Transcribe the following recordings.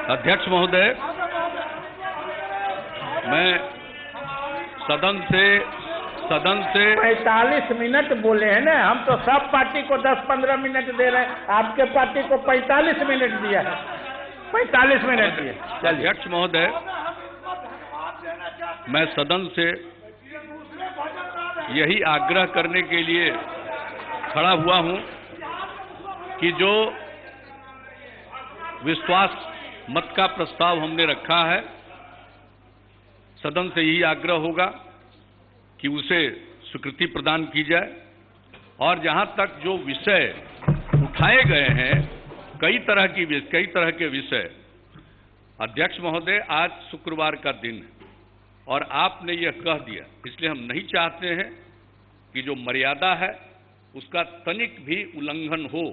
अध्यक्ष महोदय, मैं सदन से 45 मिनट बोले हैं ना। हम तो सब पार्टी को 10-15 मिनट दे रहे हैं, आपके पार्टी को 45 मिनट दिया है। 45 मिनट दिए। अध्यक्ष महोदय, मैं सदन से यही आग्रह करने के लिए खड़ा हुआ हूं कि जो विश्वास मत का प्रस्ताव हमने रखा है, सदन से यही आग्रह होगा कि उसे स्वीकृति प्रदान की जाए। और जहां तक जो विषय उठाए गए हैं, कई तरह के विषय, अध्यक्ष महोदय, आज शुक्रवार का दिन है और आपने यह कह दिया, इसलिए हम नहीं चाहते हैं कि जो मर्यादा है उसका तनिक भी उल्लंघन हो।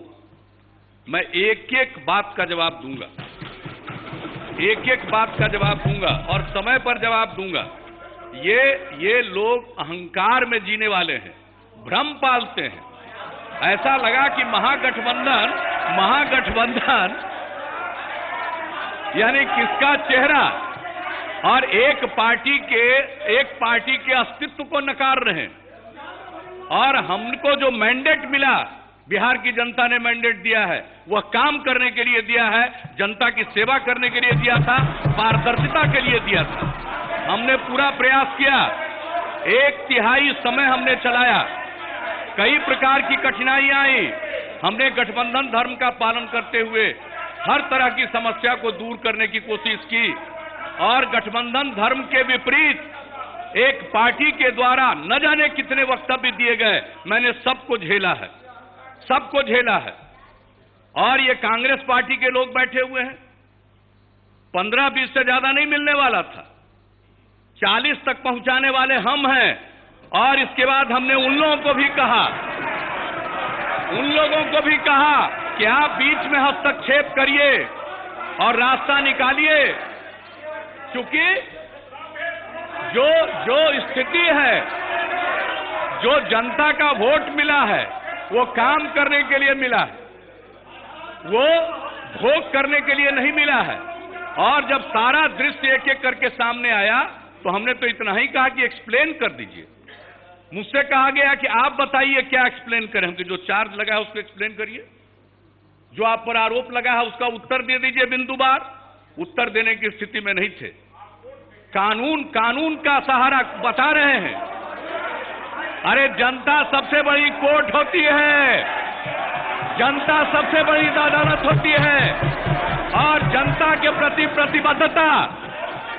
मैं एक एक बात का जवाब दूंगा और समय पर जवाब दूंगा। ये लोग अहंकार में जीने वाले हैं, भ्रम पालते हैं। ऐसा लगा कि महागठबंधन यानी किसका चेहरा, और एक पार्टी के अस्तित्व को नकार रहे हैं। और हमको जो मैंडेट मिला, बिहार की जनता ने मैंडेट दिया है, वह काम करने के लिए दिया है, जनता की सेवा करने के लिए दिया था, पारदर्शिता के लिए दिया था। हमने पूरा प्रयास किया, 1/3 समय हमने चलाया, कई प्रकार की कठिनाइयां आई। हमने गठबंधन धर्म का पालन करते हुए हर तरह की समस्या को दूर करने की कोशिश की, और गठबंधन धर्म के विपरीत एक पार्टी के द्वारा न जाने कितने वक्तव्य दिए गए, मैंने सबको झेला है। और ये कांग्रेस पार्टी के लोग बैठे हुए हैं, 15-20 से ज्यादा नहीं मिलने वाला था, 40 तक पहुंचाने वाले हम हैं। और इसके बाद हमने उन लोगों को भी कहा कि आप बीच में हस्तक्षेप करिए और रास्ता निकालिए, क्योंकि जो स्थिति है, जो जनता का वोट मिला है, वो काम करने के लिए मिला है, वो भोग करने के लिए नहीं मिला है। और जब सारा दृश्य एक एक करके सामने आया, तो हमने तो इतना ही कहा कि एक्सप्लेन कर दीजिए। मुझसे कहा गया कि आप बताइए क्या एक्सप्लेन करें। कि जो चार्ज लगा है उसको एक्सप्लेन करिए, जो आप पर आरोप लगा है उसका उत्तर दे दीजिए बिंदुवार। उत्तर देने की स्थिति में नहीं थे। कानून का सहारा बता रहे हैं। अरे जनता सबसे बड़ी कोर्ट होती है, जनता सबसे बड़ी अदालत होती है, और जनता के प्रति प्रतिबद्धता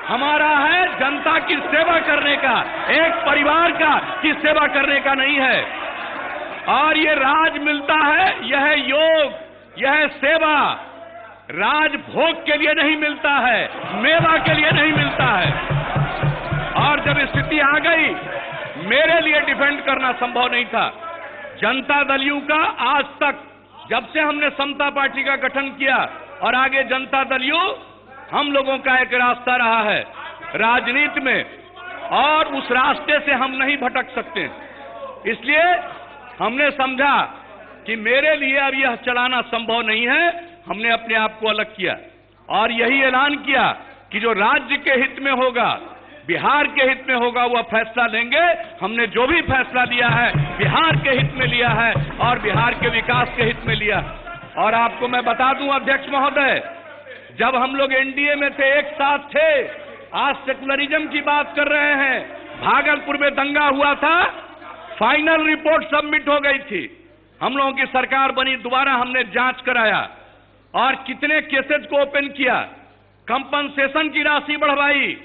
हमारा है जनता की सेवा करने का, एक परिवार की सेवा करने का नहीं है। और ये राज मिलता है, यह योग, यह सेवा राज भोग के लिए नहीं मिलता है, मेवा के लिए नहीं मिलता है। और जब स्थिति आ गई, मेरे लिए डिफेंड करना संभव नहीं था। जनता दल यू का आज तक, जब से हमने समता पार्टी का गठन किया और आगे जनता दल यू, हम लोगों का एक रास्ता रहा है राजनीति में, और उस रास्ते से हम नहीं भटक सकते। इसलिए हमने समझा कि मेरे लिए अब यह चलाना संभव नहीं है। हमने अपने आप को अलग किया और यही ऐलान किया कि जो राज्य के हित में होगा, बिहार के हित में होगा, वह फैसला लेंगे। हमने जो भी फैसला लिया है बिहार के हित में लिया है और बिहार के विकास के हित में लिया। और आपको मैं बता दूं अध्यक्ष महोदय, जब हम लोग एनडीए में थे, एक साथ थे, आज सेकुलरिज्म की बात कर रहे हैं। भागलपुर में दंगा हुआ था, फाइनल रिपोर्ट सबमिट हो गई थी, हम लोगों की सरकार बनी, दोबारा हमने जांच कराया और कितने केसेस को ओपन किया, कंपनसेशन की राशि बढ़वाई,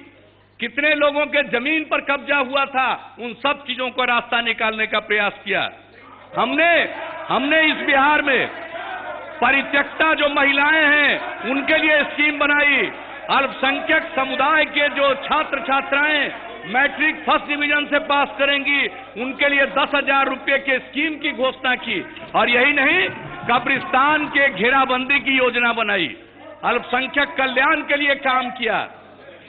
कितने लोगों के जमीन पर कब्जा हुआ था, उन सब चीजों को रास्ता निकालने का प्रयास किया। हमने इस बिहार में परित्यक्ता जो महिलाएं हैं उनके लिए स्कीम बनाई। अल्पसंख्यक समुदाय के जो छात्र छात्राएं मैट्रिक फर्स्ट डिवीजन से पास करेंगी, उनके लिए 10,000 रुपए के स्कीम की घोषणा की। और यही नहीं, कब्रिस्तान के घेराबंदी की योजना बनाई, अल्पसंख्यक कल्याण के लिए काम किया।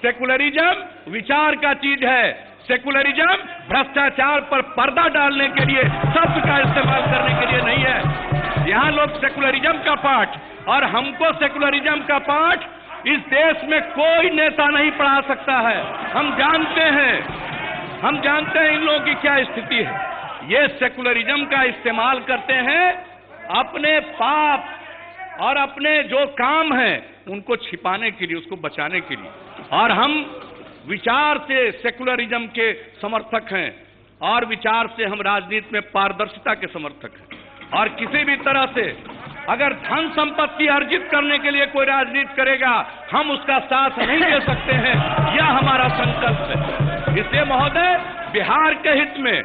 सेकुलरिज्म विचार का चीज है, सेकुलरिज्म भ्रष्टाचार पर पर्दा डालने के लिए, शब्द का इस्तेमाल करने के लिए नहीं है। यहां लोग सेकुलरिज्म का पाठ, और हमको सेकुलरिज्म का पाठ इस देश में कोई नेता नहीं पढ़ा सकता है। हम जानते हैं इन लोगों की क्या स्थिति है। ये सेकुलरिज्म का इस्तेमाल करते हैं अपने पाप और अपने जो काम हैं उनको छिपाने के लिए, उसको बचाने के लिए। और हम विचार से सेकुलरिज्म के समर्थक हैं और विचार से हम राजनीति में पारदर्शिता के समर्थक हैं। और किसी भी तरह से अगर धन संपत्ति अर्जित करने के लिए कोई राजनीति करेगा, हम उसका साथ नहीं दे सकते हैं। यह हमारा संकल्प है। इसलिए महोदय, बिहार के हित में,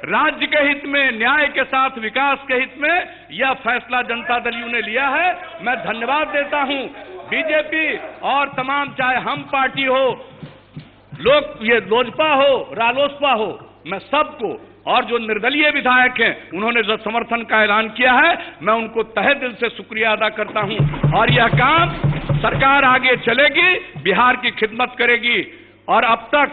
राज्य के हित में, न्याय के साथ विकास के हित में यह फैसला जनता दल यू ने लिया है। मैं धन्यवाद देता हूं बीजेपी और तमाम, चाहे हम पार्टी हो, ये लोजपा हो, रालोसपा हो, मैं सबको, और जो निर्दलीय विधायक हैं उन्होंने जो समर्थन का ऐलान किया है, मैं उनको तहे दिल से शुक्रिया अदा करता हूं। और यह काम सरकार आगे चलेगी, बिहार की खिदमत करेगी। और अब तक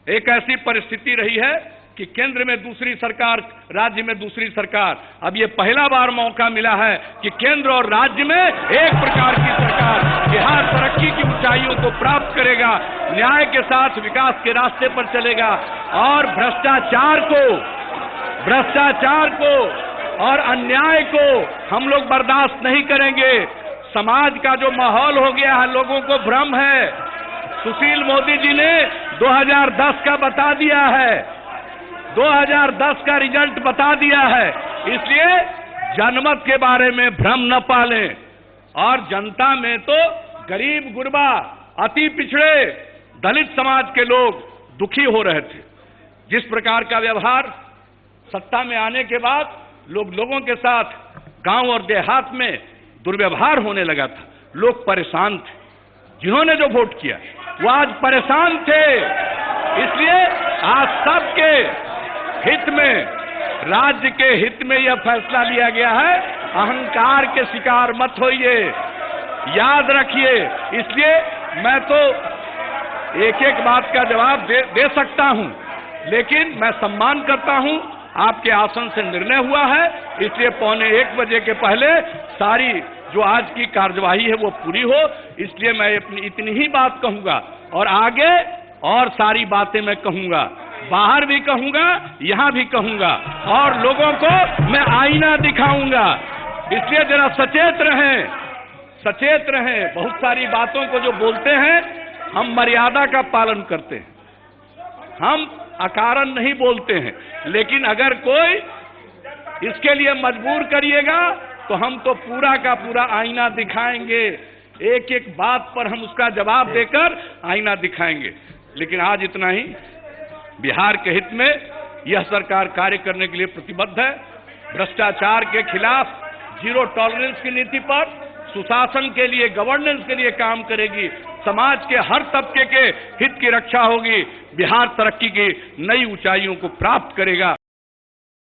एक ऐसी परिस्थिति रही है कि केंद्र में दूसरी सरकार, राज्य में दूसरी सरकार। अब ये पहला बार मौका मिला है कि केंद्र और राज्य में एक प्रकार की सरकार। बिहार तरक्की की ऊंचाइयों को प्राप्त करेगा, न्याय के साथ विकास के रास्ते पर चलेगा और भ्रष्टाचार को और अन्याय को हम लोग बर्दाश्त नहीं करेंगे। समाज का जो माहौल हो गया है, लोगों को भ्रम है। सुशील मोदी जी ने 2010 का बता दिया है, 2010 का रिजल्ट बता दिया है। इसलिए जनमत के बारे में भ्रम न पालें। और जनता में तो गरीब गुरबा, अति पिछड़े, दलित समाज के लोग दुखी हो रहे थे। जिस प्रकार का व्यवहार सत्ता में आने के बाद लोगों के साथ गांव और देहात में दुर्व्यवहार होने लगा था, लोग परेशान थे। जिन्होंने जो वोट किया वो आज परेशान थे। इसलिए आज सबके हित में, राज्य के हित में यह फैसला लिया गया है। अहंकार के शिकार मत होइए, याद रखिए। इसलिए मैं तो एक एक बात का जवाब दे सकता हूं, लेकिन मैं सम्मान करता हूं, आपके आसन से निर्णय हुआ है। इसलिए 1:15 बजे के पहले सारी जो आज की कार्यवाही है वो पूरी हो। इसलिए मैं इतनी ही बात कहूंगा और आगे और सारी बातें मैं कहूंगा, बाहर भी कहूंगा, यहां भी कहूंगा, और लोगों को मैं आईना दिखाऊंगा। इसलिए जरा सचेत रहें। बहुत सारी बातों को जो बोलते हैं, हम मर्यादा का पालन करते हैं, हम अकारण नहीं बोलते हैं। लेकिन अगर कोई इसके लिए मजबूर करिएगा तो हम तो पूरा का पूरा आईना दिखाएंगे। एक एक बात पर हम उसका जवाब देकर आईना दिखाएंगे। लेकिन आज इतना ही। बिहार के हित में यह सरकार कार्य करने के लिए प्रतिबद्ध है। भ्रष्टाचार के खिलाफ जीरो टॉलरेंस की नीति पर, सुशासन के लिए, गवर्नेंस के लिए काम करेगी। समाज के हर तबके के हित की रक्षा होगी। बिहार तरक्की की नई ऊंचाइयों को प्राप्त करेगा।